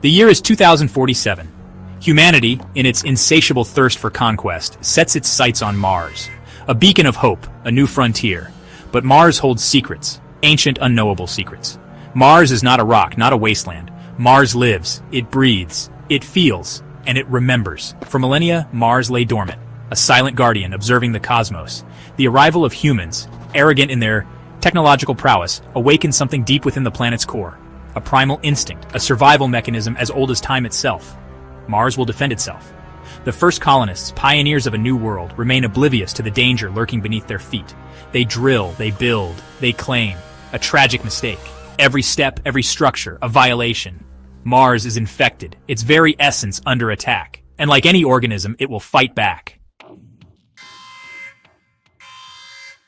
The year is 2047. Humanity, in its insatiable thirst for conquest, sets its sights on Mars. A beacon of hope, a new frontier. But Mars holds secrets, ancient unknowable secrets. Mars is not a rock, not a wasteland. Mars lives, it breathes, it feels, and it remembers. For millennia, Mars lay dormant, a silent guardian observing the cosmos. The arrival of humans, arrogant in their technological prowess, awakened something deep within the planet's core. A primal instinct, a survival mechanism as old as time itself. Mars will defend itself. The first colonists, pioneers of a new world, remain oblivious to the danger lurking beneath their feet. They drill, they build, they claim. A tragic mistake. Every step, every structure, a violation. Mars is infected, its very essence under attack. And like any organism, it will fight back.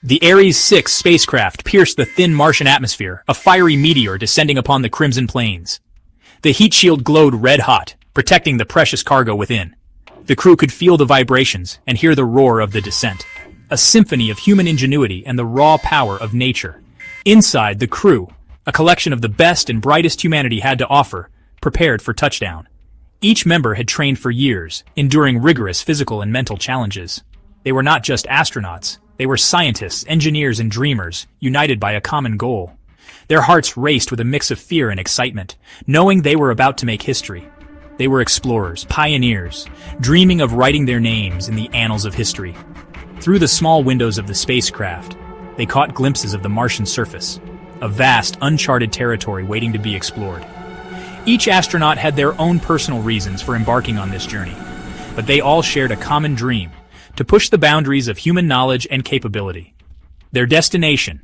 The Ares 6 spacecraft pierced the thin Martian atmosphere, a fiery meteor descending upon the Crimson Plains. The heat shield glowed red-hot, protecting the precious cargo within. The crew could feel the vibrations and hear the roar of the descent. A symphony of human ingenuity and the raw power of nature. Inside, the crew, a collection of the best and brightest humanity had to offer, prepared for touchdown. Each member had trained for years, enduring rigorous physical and mental challenges. They were not just astronauts. They were scientists, engineers, and dreamers, united by a common goal. Their hearts raced with a mix of fear and excitement, knowing they were about to make history. They were explorers, pioneers, dreaming of writing their names in the annals of history. Through the small windows of the spacecraft, they caught glimpses of the Martian surface, a vast, uncharted territory waiting to be explored. Each astronaut had their own personal reasons for embarking on this journey, but they all shared a common dream: to push the boundaries of human knowledge and capability. Their destination,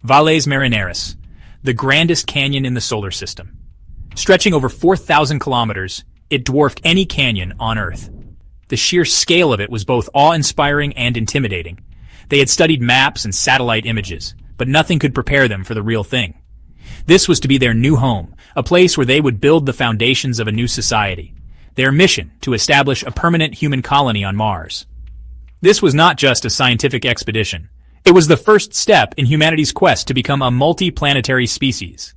Valles Marineris, the grandest canyon in the solar system. Stretching over 4,000 kilometers, it dwarfed any canyon on Earth. The sheer scale of it was both awe-inspiring and intimidating. They had studied maps and satellite images, but nothing could prepare them for the real thing. This was to be their new home, a place where they would build the foundations of a new society. Their mission, to establish a permanent human colony on Mars. This was not just a scientific expedition. It was the first step in humanity's quest to become a multi-planetary species.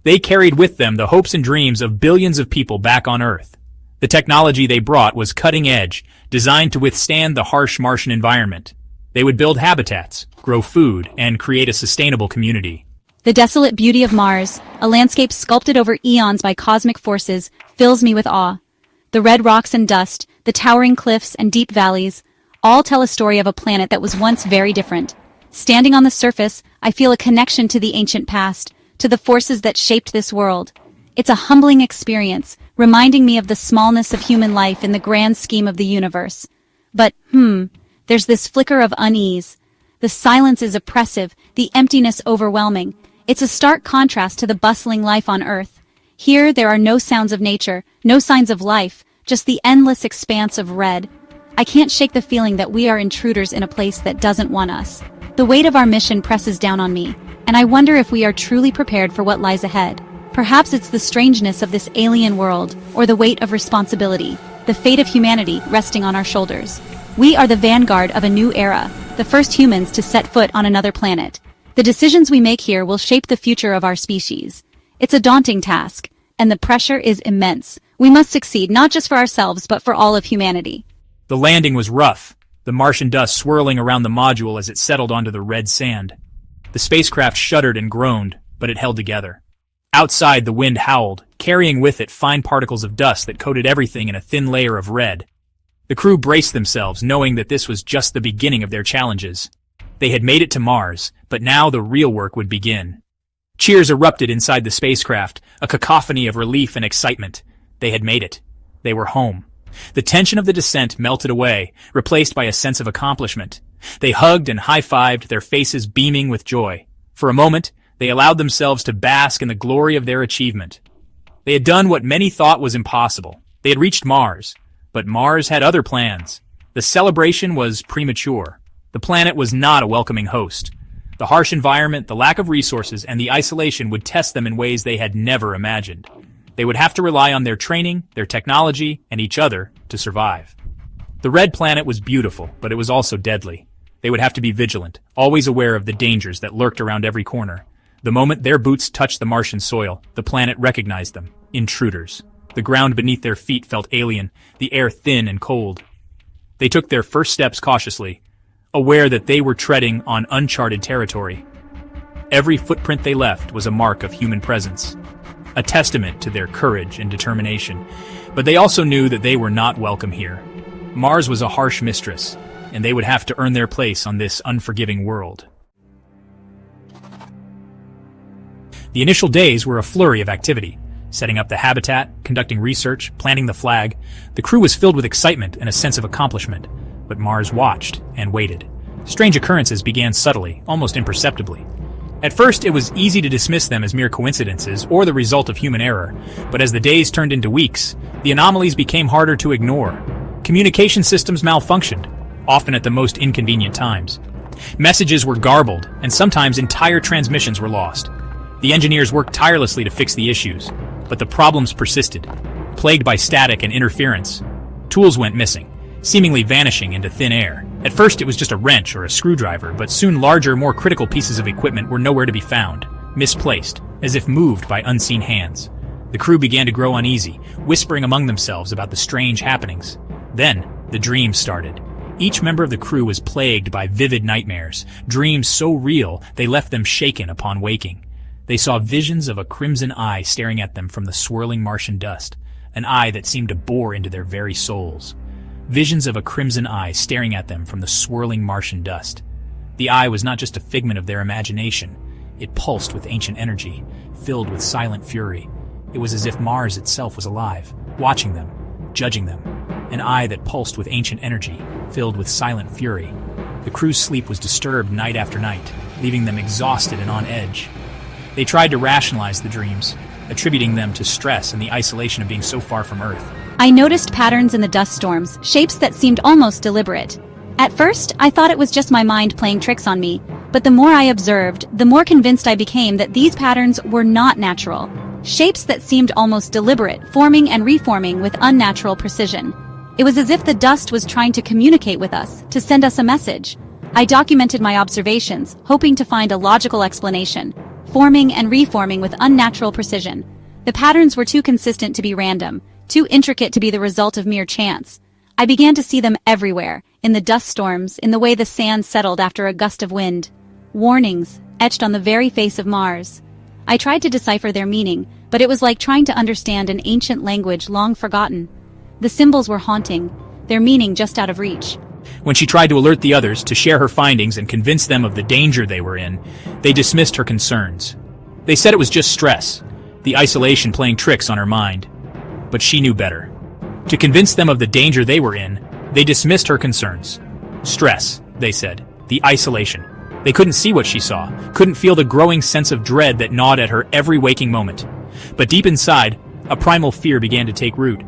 They carried with them the hopes and dreams of billions of people back on Earth. The technology they brought was cutting-edge, designed to withstand the harsh Martian environment. They would build habitats, grow food, and create a sustainable community. The desolate beauty of Mars, a landscape sculpted over eons by cosmic forces, fills me with awe. The red rocks and dust, the towering cliffs and deep valleys, all tell a story of a planet that was once very different. Standing on the surface, I feel a connection to the ancient past, to the forces that shaped this world. It's a humbling experience, reminding me of the smallness of human life in the grand scheme of the universe. But, there's this flicker of unease. The silence is oppressive, the emptiness overwhelming. It's a stark contrast to the bustling life on Earth. Here, there are no sounds of nature, no signs of life, just the endless expanse of red. I can't shake the feeling that we are intruders in a place that doesn't want us. The weight of our mission presses down on me, and I wonder if we are truly prepared for what lies ahead. Perhaps it's the strangeness of this alien world, or the weight of responsibility, the fate of humanity resting on our shoulders. We are the vanguard of a new era, the first humans to set foot on another planet. The decisions we make here will shape the future of our species. It's a daunting task, and the pressure is immense. We must succeed not just for ourselves but for all of humanity. The landing was rough, the Martian dust swirling around the module as it settled onto the red sand. The spacecraft shuddered and groaned, but it held together. Outside, the wind howled, carrying with it fine particles of dust that coated everything in a thin layer of red. The crew braced themselves, knowing that this was just the beginning of their challenges. They had made it to Mars, but now the real work would begin. Cheers erupted inside the spacecraft, a cacophony of relief and excitement. They had made it. They were home. The tension of the descent melted away, replaced by a sense of accomplishment. They hugged and high-fived, their faces beaming with joy. For a moment, they allowed themselves to bask in the glory of their achievement. They had done what many thought was impossible. They had reached Mars. But Mars had other plans. The celebration was premature. The planet was not a welcoming host. The harsh environment, the lack of resources, and the isolation would test them in ways they had never imagined. They would have to rely on their training, their technology, and each other to survive. The red planet was beautiful, but it was also deadly. They would have to be vigilant, always aware of the dangers that lurked around every corner. The moment their boots touched the Martian soil, the planet recognized them. Intruders. The ground beneath their feet felt alien, the air thin and cold. They took their first steps cautiously, aware that they were treading on uncharted territory. Every footprint they left was a mark of human presence, a testament to their courage and determination. But they also knew that they were not welcome here. Mars was a harsh mistress, and they would have to earn their place on this unforgiving world. The initial days were a flurry of activity. Setting up the habitat, conducting research, planting the flag. The crew was filled with excitement and a sense of accomplishment. But Mars watched and waited. Strange occurrences began subtly, almost imperceptibly. At first, it was easy to dismiss them as mere coincidences or the result of human error, but as the days turned into weeks, the anomalies became harder to ignore. Communication systems malfunctioned, often at the most inconvenient times. Messages were garbled, and sometimes entire transmissions were lost. The engineers worked tirelessly to fix the issues, but the problems persisted, plagued by static and interference. Tools went missing, seemingly vanishing into thin air. At first it was just a wrench or a screwdriver, but soon larger, more critical pieces of equipment were nowhere to be found, misplaced, as if moved by unseen hands. The crew began to grow uneasy, whispering among themselves about the strange happenings. Then, the dreams started. Each member of the crew was plagued by vivid nightmares, dreams so real they left them shaken upon waking. They saw visions of a crimson eye staring at them from the swirling Martian dust, an eye that seemed to bore into their very souls. Visions of a crimson eye staring at them from the swirling Martian dust. The eye was not just a figment of their imagination. It pulsed with ancient energy, filled with silent fury. It was as if Mars itself was alive, watching them, judging them. An eye that pulsed with ancient energy, filled with silent fury. The crew's sleep was disturbed night after night, leaving them exhausted and on edge. They tried to rationalize the dreams, attributing them to stress and the isolation of being so far from Earth. I noticed patterns in the dust storms, shapes that seemed almost deliberate. At first, I thought it was just my mind playing tricks on me, but the more I observed, the more convinced I became that these patterns were not natural. Shapes that seemed almost deliberate, forming and reforming with unnatural precision. It was as if the dust was trying to communicate with us, to send us a message. I documented my observations, hoping to find a logical explanation, forming and reforming with unnatural precision. The patterns were too consistent to be random, too intricate to be the result of mere chance. I began to see them everywhere, in the dust storms, in the way the sand settled after a gust of wind. Warnings, etched on the very face of Mars. I tried to decipher their meaning, but it was like trying to understand an ancient language long forgotten. The symbols were haunting, their meaning just out of reach. When she tried to alert the others, to share her findings and convince them of the danger they were in, they dismissed her concerns. They said it was just stress, the isolation playing tricks on her mind. But she knew better. To convince them of the danger they were in, they dismissed her concerns. Stress, they said, the isolation. They couldn't see what she saw, couldn't feel the growing sense of dread that gnawed at her every waking moment. But deep inside, a primal fear began to take root.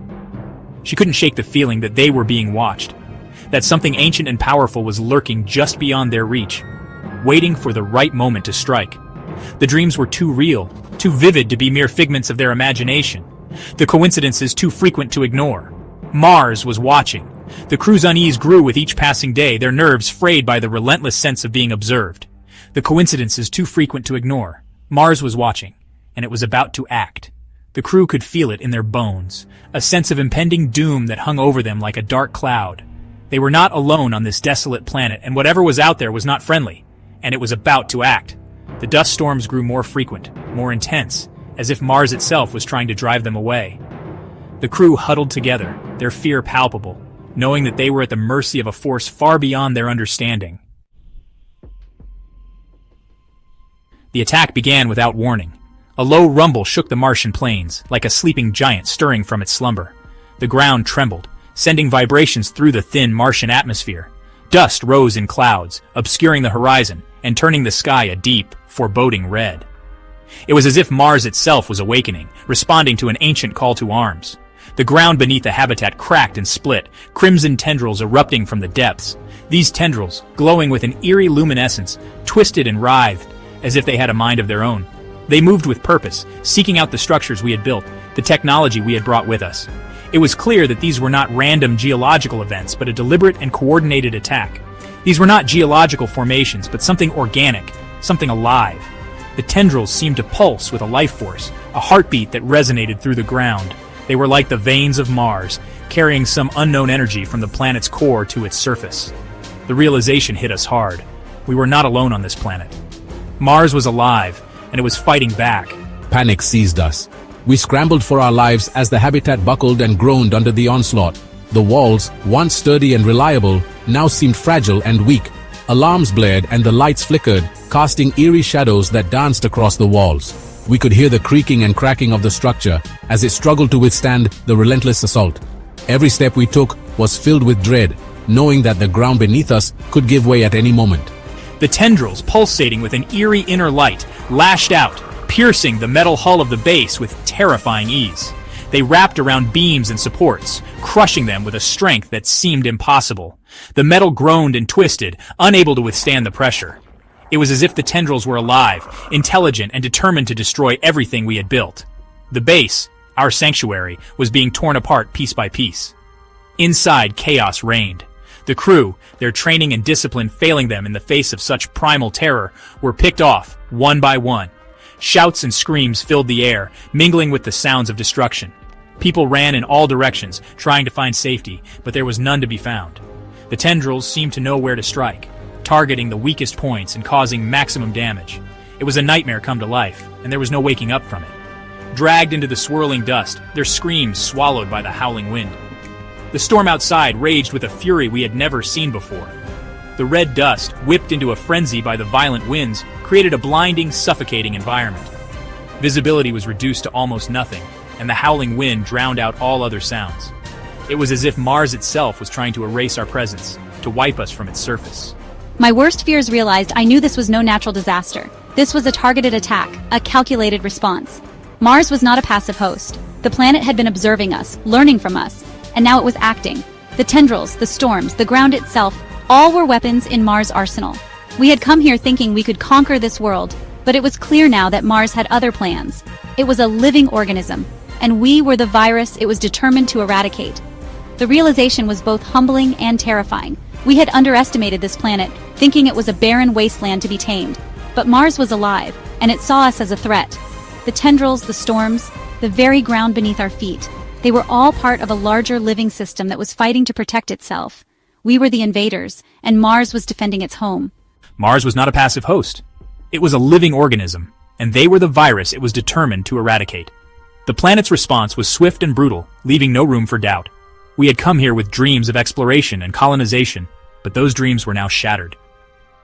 She couldn't shake the feeling that they were being watched, that something ancient and powerful was lurking just beyond their reach, waiting for the right moment to strike. The dreams were too real, too vivid to be mere figments of their imagination. The coincidences too frequent to ignore. Mars was watching. The crew's unease grew with each passing day, their nerves frayed by the relentless sense of being observed. The coincidences too frequent to ignore. Mars was watching, and it was about to act. The crew could feel it in their bones, a sense of impending doom that hung over them like a dark cloud. They were not alone on this desolate planet, and whatever was out there was not friendly, and it was about to act. The dust storms grew more frequent, more intense, as if Mars itself was trying to drive them away. The crew huddled together, their fear palpable, knowing that they were at the mercy of a force far beyond their understanding. The attack began without warning. A low rumble shook the Martian plains, like a sleeping giant stirring from its slumber. The ground trembled, sending vibrations through the thin Martian atmosphere. Dust rose in clouds, obscuring the horizon and turning the sky a deep, foreboding red. It was as if Mars itself was awakening, responding to an ancient call to arms. The ground beneath the habitat cracked and split, crimson tendrils erupting from the depths. These tendrils, glowing with an eerie luminescence, twisted and writhed, as if they had a mind of their own. They moved with purpose, seeking out the structures we had built, the technology we had brought with us. It was clear that these were not random geological events, but a deliberate and coordinated attack. These were not geological formations, but something organic, something alive. The tendrils seemed to pulse with a life force, a heartbeat that resonated through the ground. They were like the veins of Mars, carrying some unknown energy from the planet's core to its surface. The realization hit us hard. We were not alone on this planet. Mars was alive, and it was fighting back. Panic seized us. We scrambled for our lives as the habitat buckled and groaned under the onslaught. The walls, once sturdy and reliable, now seemed fragile and weak. Alarms blared and the lights flickered, casting eerie shadows that danced across the walls. We could hear the creaking and cracking of the structure as it struggled to withstand the relentless assault. Every step we took was filled with dread, knowing that the ground beneath us could give way at any moment. The tendrils, pulsating with an eerie inner light, lashed out, piercing the metal hull of the base with terrifying ease. They wrapped around beams and supports, crushing them with a strength that seemed impossible. The metal groaned and twisted, unable to withstand the pressure. It was as if the tendrils were alive, intelligent, and determined to destroy everything we had built. The base, our sanctuary, was being torn apart piece by piece. Inside, chaos reigned. The crew, their training and discipline failing them in the face of such primal terror, were picked off, one by one. Shouts and screams filled the air, mingling with the sounds of destruction. People ran in all directions, trying to find safety, but there was none to be found. The tendrils seemed to know where to strike, targeting the weakest points and causing maximum damage. It was a nightmare come to life, and there was no waking up from it. Dragged into the swirling dust, their screams swallowed by the howling wind. The storm outside raged with a fury we had never seen before. The red dust, whipped into a frenzy by the violent winds, created a blinding, suffocating environment. Visibility was reduced to almost nothing, and the howling wind drowned out all other sounds. It was as if Mars itself was trying to erase our presence, to wipe us from its surface. My worst fears realized I knew this was no natural disaster. This was a targeted attack, a calculated response. Mars was not a passive host. The planet had been observing us, learning from us, and now it was acting. The tendrils, the storms, the ground itself, all were weapons in Mars' arsenal. We had come here thinking we could conquer this world, but it was clear now that Mars had other plans. It was a living organism, and we were the virus it was determined to eradicate. The realization was both humbling and terrifying. We had underestimated this planet, thinking it was a barren wasteland to be tamed. But Mars was alive, and it saw us as a threat. The tendrils, the storms, the very ground beneath our feet, they were all part of a larger living system that was fighting to protect itself. We were the invaders, and Mars was defending its home. Mars was not a passive host. It was a living organism, and they were the virus it was determined to eradicate. The planet's response was swift and brutal, leaving no room for doubt. We had come here with dreams of exploration and colonization, but those dreams were now shattered.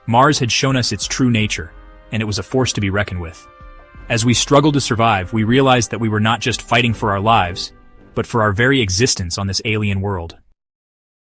Mars had shown us its true nature, and it was a force to be reckoned with. As we struggled to survive, we realized that we were not just fighting for our lives, but for our very existence on this alien world.